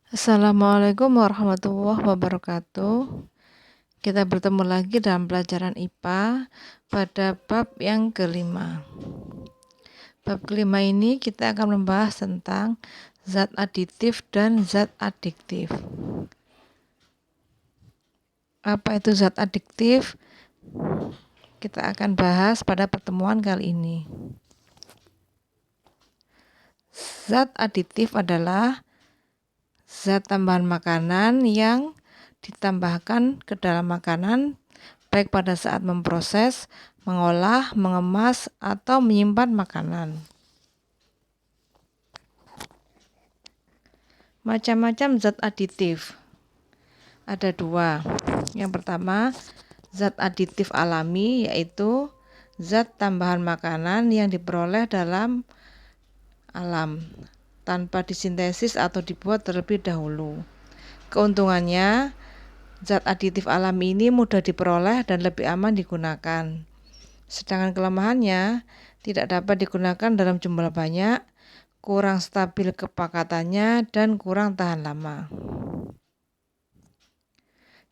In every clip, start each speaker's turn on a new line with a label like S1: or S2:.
S1: Assalamualaikum warahmatullahi wabarakatuh. Kita bertemu lagi dalam pelajaran IPA pada bab yang kelima. Bab kelima ini kita akan membahas tentang zat aditif dan zat adiktif. Apa itu zat adiktif? Kita akan bahas pada pertemuan kali ini. Zat aditif adalah zat tambahan makanan yang ditambahkan ke dalam makanan baik pada saat memproses, mengolah, mengemas, atau menyimpan makanan. Macam-macam zat aditif ada dua. Yang pertama, zat aditif alami, yaitu zat tambahan makanan yang diperoleh dalam alam tanpa disintesis atau dibuat terlebih dahulu. Keuntungannya, zat aditif alami ini mudah diperoleh dan lebih aman digunakan. Sedangkan kelemahannya, tidak dapat digunakan dalam jumlah banyak, kurang stabil kepakatannya, dan kurang tahan lama.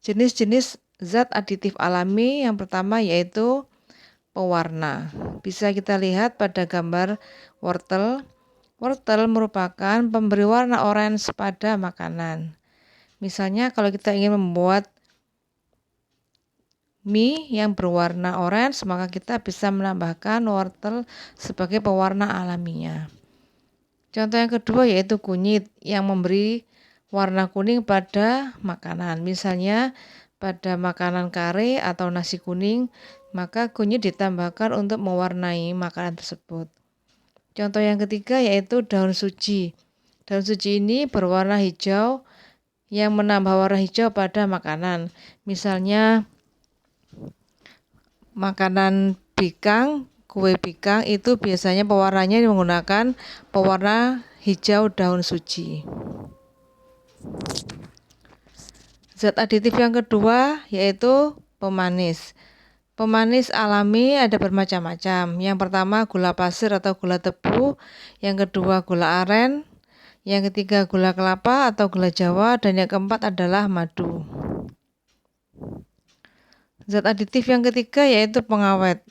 S1: Jenis-jenis zat aditif alami yang pertama yaitu pewarna. Bisa kita lihat pada gambar wortel. Wortel merupakan pemberi warna orange pada makanan. Misalnya kalau kita ingin membuat mie yang berwarna orange, maka kita bisa menambahkan wortel sebagai pewarna alaminya. Contoh yang kedua yaitu kunyit yang memberi warna kuning pada makanan. Misalnya pada makanan kare atau nasi kuning, maka kunyit ditambahkan untuk mewarnai makanan tersebut. Contoh yang ketiga yaitu daun suji. Daun suji ini berwarna hijau yang menambah warna hijau pada makanan. Misalnya makanan bikang, kue bikang itu biasanya pewarnanya menggunakan pewarna hijau daun suji. Zat aditif yang kedua yaitu pemanis. Pemanis alami ada bermacam-macam. Yang pertama gula pasir atau gula tebu, yang kedua gula aren, yang ketiga gula kelapa atau gula jawa, dan yang keempat adalah madu. Zat aditif yang ketiga yaitu pengawet.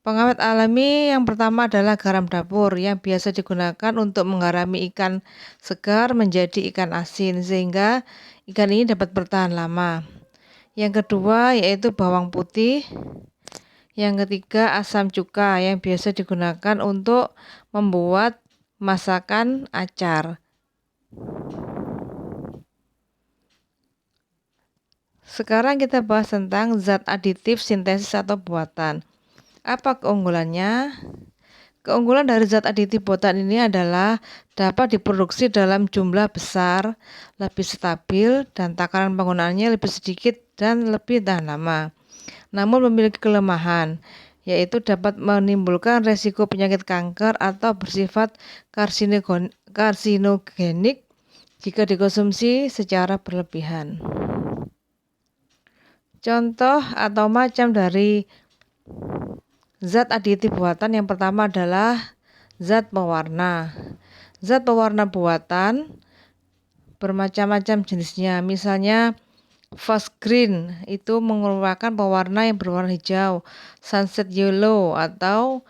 S1: Pengawet alami yang pertama adalah garam dapur yang biasa digunakan untuk menggarami ikan segar menjadi ikan asin sehingga ikan ini dapat bertahan lama. Yang kedua yaitu bawang putih. Yang ketiga asam cuka yang biasa digunakan untuk membuat masakan acar. Sekarang kita bahas tentang zat aditif sintesis atau buatan. Apa keunggulannya? Keunggulan dari zat aditif buatan ini adalah dapat diproduksi dalam jumlah besar, lebih stabil, dan takaran penggunaannya lebih sedikit dan lebih tahan lama. Namun memiliki kelemahan, yaitu dapat menimbulkan resiko penyakit kanker atau bersifat karsinogenik jika dikonsumsi secara berlebihan. Contoh atau macam dari zat aditif buatan yang pertama adalah zat pewarna. Zat pewarna buatan bermacam-macam jenisnya. Misalnya fast green itu merupakan pewarna yang berwarna hijau, sunset yellow atau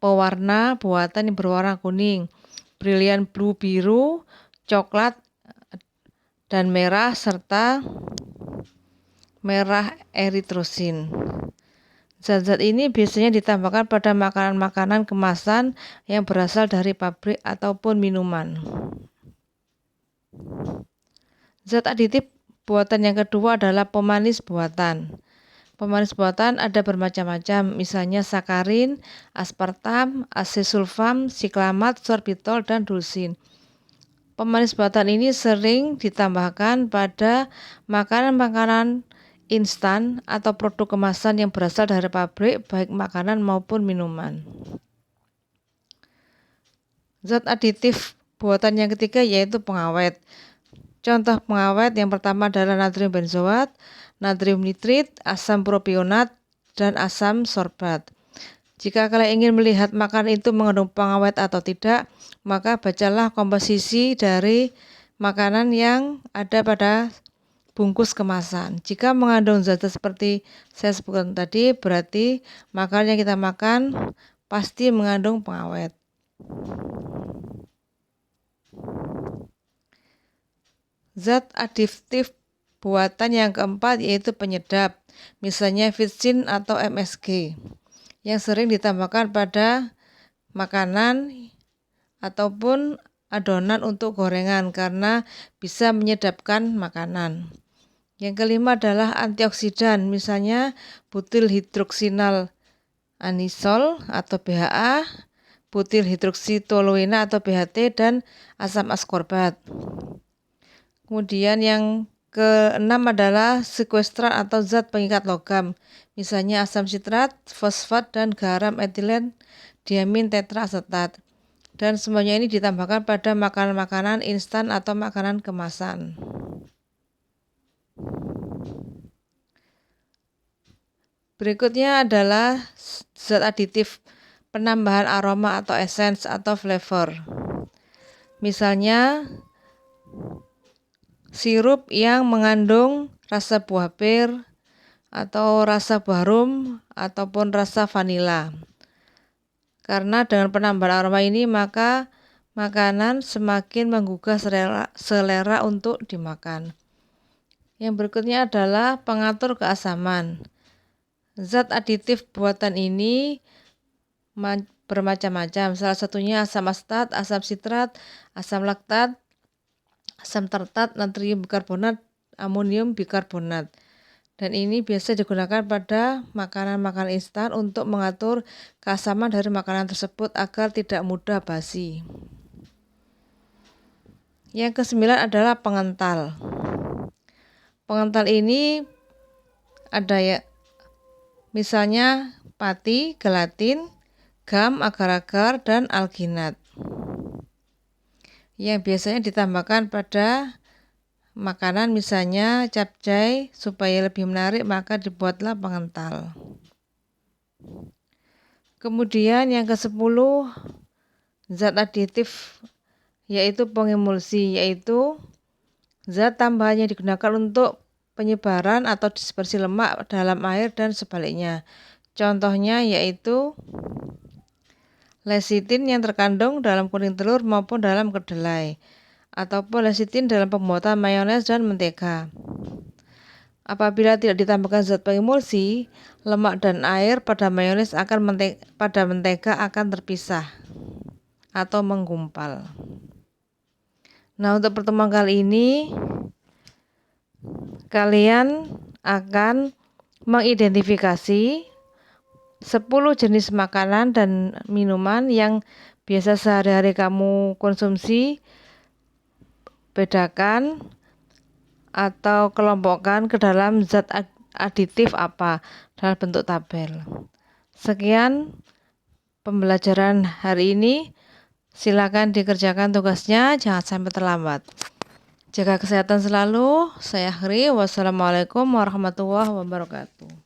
S1: pewarna buatan yang berwarna kuning, brilliant blue biru, coklat dan merah serta merah eritrosin. Zat-zat ini biasanya ditambahkan pada makanan-makanan kemasan yang berasal dari pabrik ataupun minuman. Zat aditif buatan yang kedua adalah pemanis buatan. Pemanis buatan ada bermacam-macam, misalnya sakarin, aspartam, asesulfam, siklamat, sorbitol, dan dulsin. Pemanis buatan ini sering ditambahkan pada makanan-makanan instan atau produk kemasan yang berasal dari pabrik, baik makanan maupun minuman. Zat aditif buatan yang ketiga yaitu pengawet. Contoh pengawet yang pertama adalah natrium benzoat, natrium nitrit, asam propionat, dan asam sorbat. Jika kalian ingin melihat makanan itu mengandung pengawet atau tidak, maka bacalah komposisi dari makanan yang ada pada bungkus kemasan. Jika mengandung zat seperti saya sebutkan tadi, berarti makanan yang kita makan pasti mengandung pengawet. Zat adiktif buatan yang keempat yaitu penyedap, misalnya vitsin atau MSG, yang sering ditambahkan pada makanan ataupun adonan untuk gorengan karena bisa menyedapkan makanan. Yang kelima adalah antioksidan, misalnya butil hidroksinal anisol atau BHA, butil hidroksitoluena atau BHT, dan asam askorbat. Kemudian yang keenam adalah sekuestran atau zat pengikat logam, misalnya asam sitrat, fosfat, dan garam etilen diamin tetraasetat. Dan semuanya ini ditambahkan pada makanan-makanan instan atau makanan kemasan. Berikutnya adalah zat aditif penambahan aroma atau essence atau flavor. Misalnya sirup yang mengandung rasa buah pir atau rasa buah rum ataupun rasa vanila. Karena dengan penambahan aroma ini maka makanan semakin menggugah selera untuk dimakan. Yang berikutnya adalah pengatur keasaman. Zat aditif buatan ini bermacam-macam, salah satunya asam asetat, asam sitrat, asam laktat, asam tartat, natrium bikarbonat, amonium bikarbonat. Dan ini biasa digunakan pada makanan-makanan instan untuk mengatur keasaman dari makanan tersebut agar tidak mudah basi. Yang kesembilan adalah pengental. Pengental ini ada ya, misalnya pati, gelatin, gam, agar-agar, dan alginat yang biasanya ditambahkan pada makanan, misalnya capcay. Supaya lebih menarik maka dibuatlah pengental. Kemudian yang ke-10 zat aditif yaitu pengemulsi, yaitu zat tambahan yang digunakan untuk penyebaran atau dispersi lemak dalam air dan sebaliknya. Contohnya yaitu lecitin yang terkandung dalam kuning telur maupun dalam kedelai, ataupun lecitin dalam pembuatan mayones dan mentega. Apabila tidak ditambahkan zat pengemulsi, lemak dan air pada mayones pada mentega akan terpisah atau menggumpal. Nah, untuk pertemuan kali ini kalian akan mengidentifikasi 10 jenis makanan dan minuman yang biasa sehari-hari kamu konsumsi. Bedakan atau kelompokkan ke dalam zat aditif apa dalam bentuk tabel. Sekian pembelajaran hari ini. Silakan dikerjakan tugasnya, jangan sampai terlambat. Jaga kesehatan selalu. Saya akhiri. Wassalamualaikum warahmatullahi wabarakatuh.